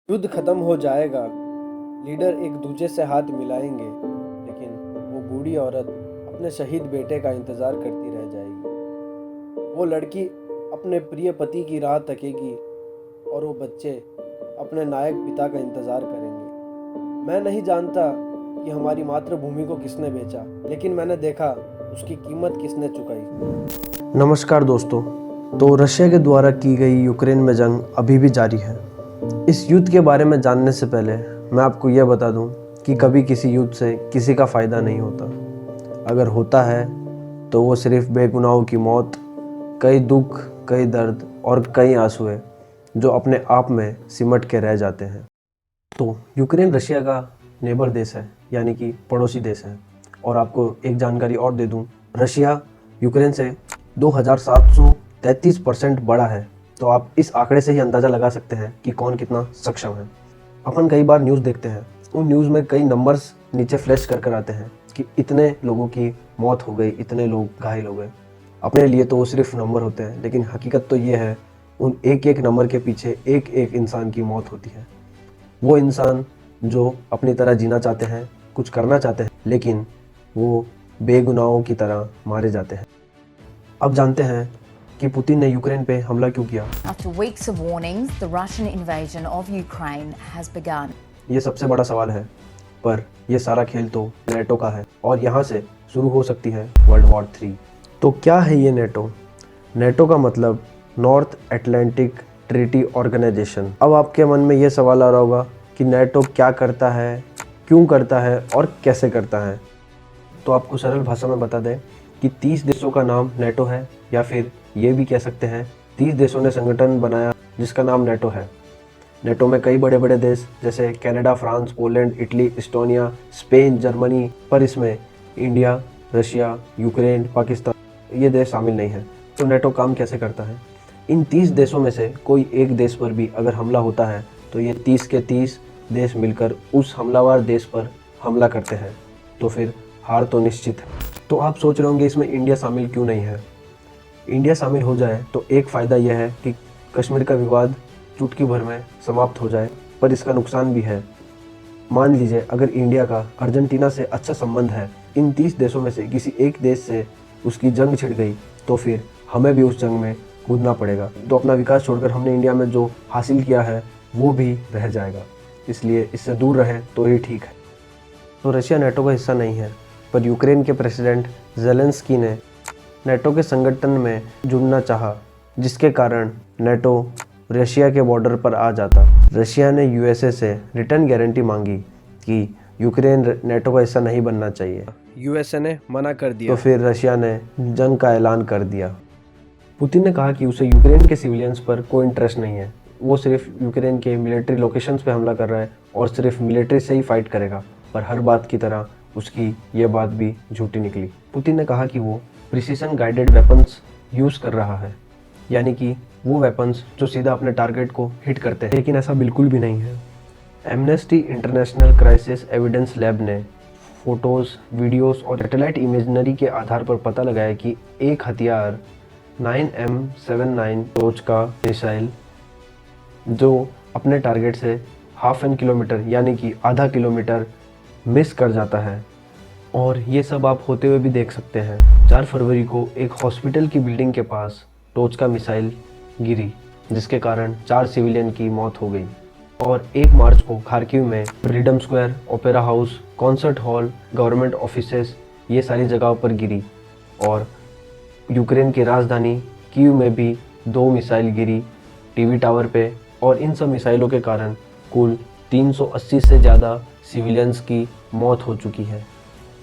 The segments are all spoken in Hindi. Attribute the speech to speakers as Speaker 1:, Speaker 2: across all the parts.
Speaker 1: युद्ध खत्म हो जाएगा, लीडर एक दूजे से हाथ मिलाएंगे, लेकिन वो बूढ़ी औरत अपने शहीद बेटे का इंतज़ार करती रह जाएगी। वो लड़की अपने प्रिय पति की राह तकेगी और वो बच्चे अपने नायक पिता का इंतज़ार करेंगे। मैं नहीं जानता कि हमारी मातृभूमि को किसने बेचा, लेकिन मैंने देखा उसकी कीमत किसने चुकाई। नमस्कार दोस्तों, तो रशिया के द्वारा की गई यूक्रेन में जंग अभी भी जारी है। इस युद्ध के बारे में जानने से पहले मैं आपको यह बता दूं कि कभी किसी युद्ध से किसी का फ़ायदा नहीं होता। अगर होता है तो वो सिर्फ बेगुनाहों की मौत, कई दुख, कई दर्द और कई आंसुएं जो अपने आप में सिमट के रह जाते हैं। तो यूक्रेन रशिया का नेबर देश है, यानी कि पड़ोसी देश है। और आपको एक जानकारी और दे दूं, रशिया यूक्रेन से 2733% बड़ा है। तो आप इस आंकड़े से ही अंदाज़ा लगा सकते हैं कि कौन कितना सक्षम है। अपन कई बार न्यूज़ देखते हैं, उन न्यूज़ में कई नंबर्स नीचे फ्लैश कर आते हैं कि इतने लोगों की मौत हो गई, इतने लोग घायल हो गए। अपने लिए तो वो सिर्फ नंबर होते हैं, लेकिन हकीकत तो ये है उन एक एक नंबर के पीछे एक एक इंसान की मौत होती है। वो इंसान जो अपनी तरह जीना चाहते हैं, कुछ करना चाहते हैं, लेकिन वो बेगुनाहों की तरह मारे जाते हैं। अब जानते हैं कि पुतिन ने यूक्रेन पे हमला क्यों किया।
Speaker 2: After weeks of warnings, the Russian invasion of Ukraine has begun.
Speaker 1: ये सबसे बड़ा सवाल है, पर ये सारा खेल तो नेटो का है और यहाँ से शुरू हो सकती है वर्ल्ड वॉर 3। तो क्या है ये नेटो? नेटो का मतलब नॉर्थ अटलांटिक ट्रीटी ऑर्गेनाइजेशन। अब आपके मन में ये सवाल आ रहा होगा कि नेटो क्या करता है, क्यों करता है और कैसे करता है। तो आपको सरल भाषा में बता दें कि 30 देशों का नाम नेटो है, या फिर ये भी कह सकते हैं 30 देशों ने संगठन बनाया जिसका नाम नेटो है। नेटो में कई बड़े बड़े देश जैसे Canada, France, Poland, Italy, Estonia, Spain, Germany, पर इसमें इंडिया, रशिया, यूक्रेन, पाकिस्तान ये देश शामिल नहीं है। तो नेटो काम कैसे करता है? इन 30 देशों में से कोई एक देश पर भी अगर हमला होता है तो ये 30 के 30 देश मिलकर उस हमलावर देश पर हमला करते हैं। तो फिर हार तो निश्चित है। तो आप सोच रहे होंगे इसमें इंडिया शामिल क्यों नहीं है। इंडिया शामिल हो जाए तो एक फ़ायदा यह है कि कश्मीर का विवाद चुटकी भर में समाप्त हो जाए, पर इसका नुकसान भी है। मान लीजिए अगर इंडिया का अर्जेंटीना से अच्छा संबंध है, इन 30 देशों में से किसी एक देश से उसकी जंग छिड़ गई तो फिर हमें भी उस जंग में कूदना पड़ेगा। तो अपना विकास छोड़कर हमने इंडिया में जो हासिल किया है वो भी रह जाएगा, इसलिए इससे दूर रहे तो ही ठीक है। तो रशिया नेटो का हिस्सा नहीं है, पर यूक्रेन के प्रेसिडेंट ज़ेलेंस्की ने नेटो के संगठन में जुड़ना चाहा, जिसके कारण नेटो रशिया के बॉर्डर पर आ जाता। रशिया ने यूएसए से रिटर्न गारंटी मांगी कि यूक्रेन नेटो का हिस्सा नहीं बनना चाहिए। यूएसए ने मना कर दिया, तो फिर रशिया ने जंग का ऐलान कर दिया। पुतिन ने कहा कि उसे यूक्रेन के सिविलियंस पर कोई इंटरेस्ट नहीं है, वो सिर्फ यूक्रेन के मिलिट्री लोकेशंस पे हमला कर रहा है और सिर्फ मिलिट्री से ही फाइट करेगा। पर हर बात की तरह उसकी ये बात भी झूठी निकली। पुतिन ने कहा कि वो प्रिसीजन गाइडेड वेपन्स यूज़ कर रहा है, यानी कि वो वेपन्स जो सीधा अपने टारगेट को हिट करते हैं, लेकिन ऐसा बिल्कुल भी नहीं है। Amnesty international crisis evidence lab ने फ़ोटोज़, वीडियोस और सैटेलाइट इमेजनरी के आधार पर पता लगाया कि एक हथियार 9M79 टोच का मिसाइल जो अपने टारगेट से हाफ एन किलोमीटर यानी कि आधा किलोमीटर मिस कर जाता है। और ये सब आप होते हुए भी देख सकते हैं। 4 फरवरी को एक हॉस्पिटल की बिल्डिंग के पास टोच का मिसाइल गिरी, जिसके कारण 4 सिविलियन की मौत हो गई। और 1 मार्च को खार्किव में freedom square, opera house, concert hall, government offices ये सारी जगहों पर गिरी। और यूक्रेन की राजधानी कीव में भी 2 मिसाइल गिरी टीवी टावर पे। और इन सब मिसाइलों के कारण कुल 380 से ज़्यादा सिविलियंस की मौत हो चुकी है।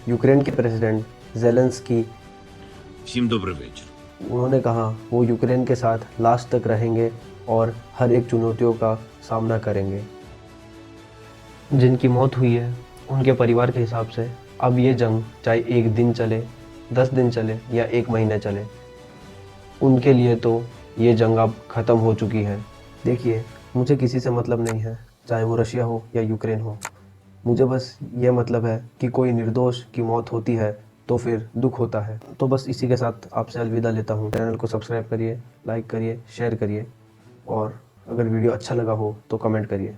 Speaker 1: यूक्रेन के प्रेसिडेंट ज़ेलेंस्की, उन्होंने कहा वो यूक्रेन के साथ लास्ट तक रहेंगे और हर एक चुनौतियों का सामना करेंगे। जिनकी मौत हुई है उनके परिवार के हिसाब से अब ये जंग चाहे 1 दिन चले, 10 दिन चले या 1 महीने चले, उनके लिए तो ये जंग अब ख़त्म हो चुकी है। देखिए, मुझे किसी से मतलब नहीं है, चाहे वो रशिया हो या यूक्रेन हो। मुझे बस ये मतलब है कि कोई निर्दोष की मौत होती है तो फिर दुख होता है। तो बस इसी के साथ आपसे अलविदा लेता हूँ। चैनल को सब्सक्राइब करिए, लाइक करिए, शेयर करिए और अगर वीडियो अच्छा लगा हो तो कमेंट करिए।